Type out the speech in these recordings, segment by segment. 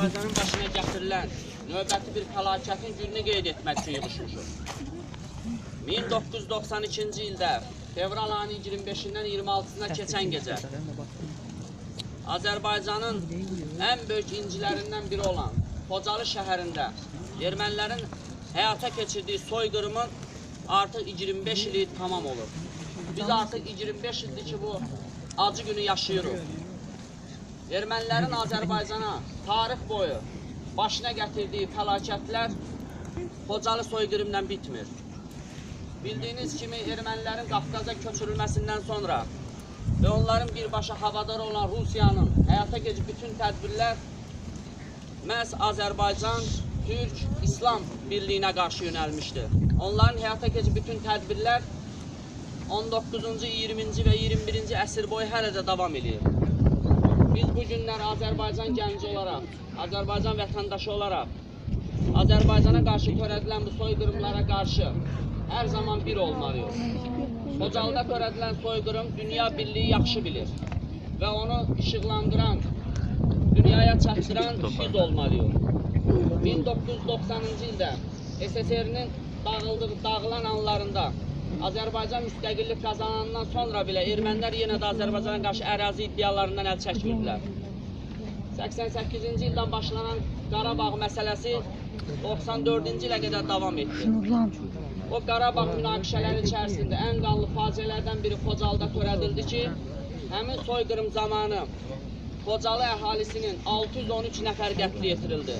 Azərbaycanın başına gətirilən növbəti bir fəlakətin gününü qeyd etmək üçün yığışmışıq. 1992-ci ildə fevral ayının 25-dən 26-sına keçən gecə Azərbaycanın ən böyük incilərindən biri olan Xocalı şəhərində ermənilərin həyata keçirdiyi soyqırımın artıq 25 ili tamam olur. Biz artıq 25 ildir ki, bu acı günü yaşayırıq. Ermənilərin Azərbaycana tarix boyu başına gətirdiyi fəlakətlər Xocalı soyqırımla bitmir. Bildiyiniz kimi ermənilərin Qafqaza köçürülməsindən sonra və onların birbaşa havadar olan Rusiyanın həyata keçib bütün tədbirlər məhz Azərbaycan, Türk, İslam birliyinə qarşı yönəlmişdir. Onların həyata keçib bütün tədbirlər 19-cu, 20-ci və 21-ci əsr boyu hələ də davam edir. Biz bu günlər Azərbaycan gənci olaraq, Azərbaycan vətəndaşı olaraq Azərbaycana qarşı törədilən bu soyqırımlara qarşı hər zaman bir olmalıyıq. Xocalıda törədilən soyqırım dünya birliyi yaxşı bilir və onu işıqlandıran, dünyaya çatdıran biz olmalıyıq. 1990-cı ildə SSR-nin dağılan anlarında Azərbaycan müstəqillik qazanandan sonra belə ermənilər yenə də Azərbaycana qarşı ərazi iddialarından əl çəkmirdilər. 88-ci ildən başlanan Qarabağ məsələsi 94-cü ilə qədər davam etdi. O Qarabağ münaqişələri içərisində ən qanlı faciələrdən biri Xocalıda törədildi ki, həmin soyqırım zamanı Xocalı əhalisinin 613 nəfər qətlə yetirildi.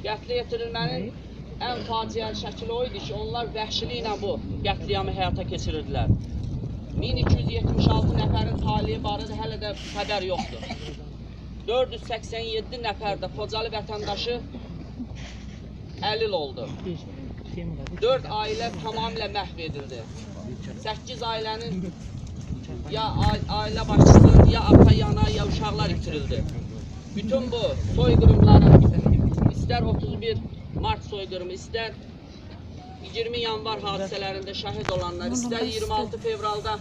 Qətlə yetirilmənin ən faciəli şəkili o idi ki, onlar vəhşiliklə bu qətliamı həyata keçirirdilər. 1276 nəfərin taliyi barədə hələ də xəbər yoxdur. 487 nəfər də Xocalı vətəndaşı əlil oldu. 4 ailə tamamilə məhv edildi. 8 ailənin ya ailə başçısı, ya ata, yana, ya uşaqlar itirildi. Bütün bu soyqırımların, istər 31 Mart soyqırımı, istər 20 yanvar hadisələrində şəhid olanlar, istər 26 fevralda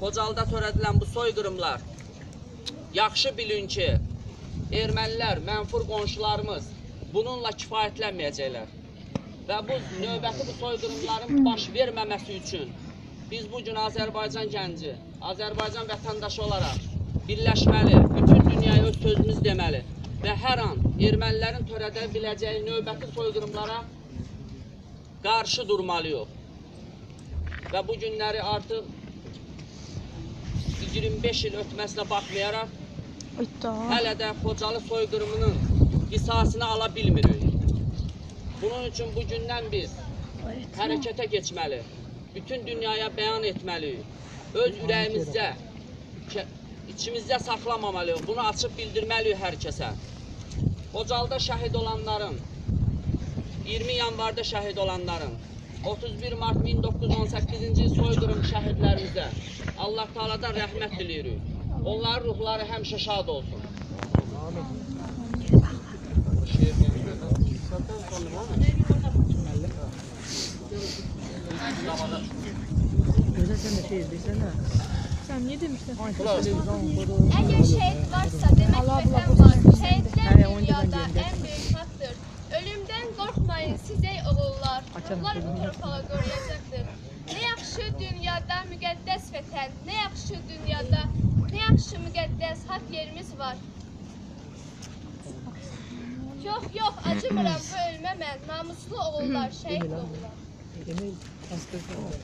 Xocalıda törədilən bu soyqırımlar, yaxşı bilin ki, ermənilər, mənfur qonşularımız bununla kifayətlənməyəcəklər. Və bu növbəti bu soyqırımların baş verməməsi üçün biz bugün Azərbaycan gənci, Azərbaycan vətəndaşı olaraq birləşməli, bütün dünyaya öz sözümüz deməli və hər an ermənilərin törədə biləcəyi növbəti soyqırımlara qarşı durmalıyıq. Və bu günləri artıq 25 il ötməsinə baxmayaraq hələ də Xocalı soyqırımının qisasını ala bilmirik. Bunun üçün bugündən biz hərəkətə keçməli, bütün dünyaya bəyan etməliyik, öz ürəyimizdə, içimizdə saxlamamalıyıq, bunu açıb bildirməliyik hər kəsə. Xocalıda şəhid olanların, 20 yanvarda şəhid olanların, 31 mart 1918-ci soyqırım şəhidlərimizə Allah Teala'dan rəhmət diləyirik. Onların ruhları həmişə şad olsun. Güzel sen de şey izlesene. Sen niye demiştin? Eğer şehit varsa demek vətən var. Şehitler dünyada en büyük haktır. Ölümden korkmayın siz ey oğullar. Onlar bu torpağı qoruyacaktır. Ne yaxşı dünyada müqəddəs vətən, ne yaxşı dünyada, ne yaxşı müqəddəs hak yerimiz var. Yok acımıram bu ölmə mən. Namuslu oğullar şehit oldular.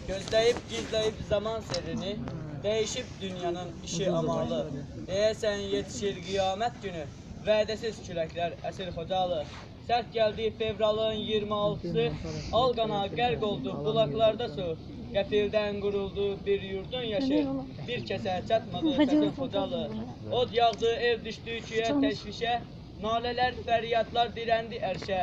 Gözləyib gizləyib zaman sirrini, değişib dünyanın işi amalı. Deyəsən yetişir qiyamət günü, vədəsiz küləklər əsir Xocalı. Sərt gəldi fevralın 26-sı, Alqana qərq oldu bulaqlarda su. Qəfildən quruldu bir yurdun yaşı, bir kəsə çatmadı səsin Xocalı. Od yağdı, ev düşdü küyə təşvişə, nalələr, fəryadlar dirəndi ərşə.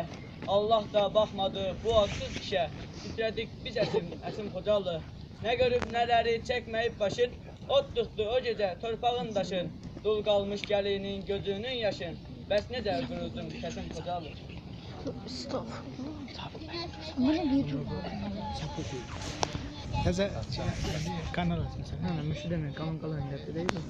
Allah da baxmadı bu adsız işə, titrədik biz əsim Xocalı. Nə görüb nələri çəkməyib başın, ot tutdu o gecə torpağın daşın. Dul qalmış gəlinin gözünün yaşın, bəs necə quruldun kəsim Xocalı. Təzə kanal açmışsan. Hə, müşü demək, qalan gətir deyil mi?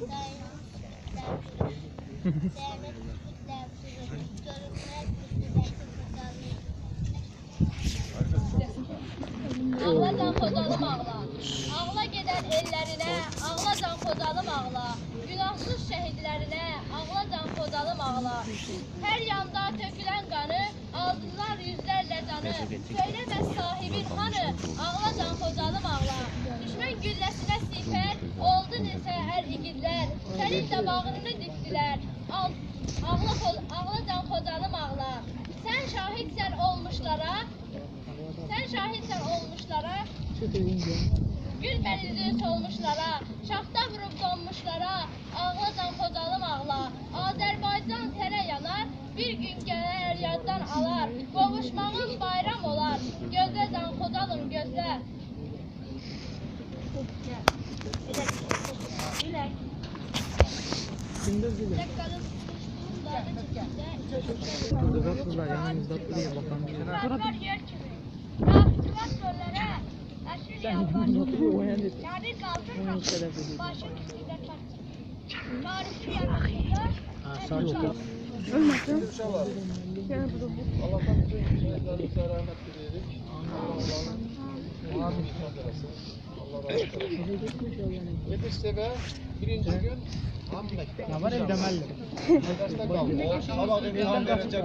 Her yanda tökülen kanı, aldılar yüzlerle canı. Söylemez sahibin hanı, ağla can Xocalım ağla. Düşmən gülləsinə siper, oldu nisəər igidlər. Sənin də bağrını dikdilər, ağla can Xocalım ağla. Sən şahidsən olmuşlara, gül benizli solmuşlara, şaxta vurub donmuşlara, ağla can Xocalım ağla. Azərbaycan sənə yanar, bir gün gələr yaddan alar. Qovuşmağın bayram olar, gözlə can Xocalım gözlə. Burada bak kızlar yanımızda duruyor bakalım. Var yer kimi, raftılar göllere, aşır yalvar. Oturuyor o yani. Kabir kalsın Onun kalsın, şerefi değil. başın üstünde kalsın. Tarifi yanakında, Sağ ol. Allah'tan bütün günlerinize rahmet dileyerek. Allah Yetişsebe birinci gün Hamlek. Ya var ya demelli. Derste kaldı. Sabah bir derece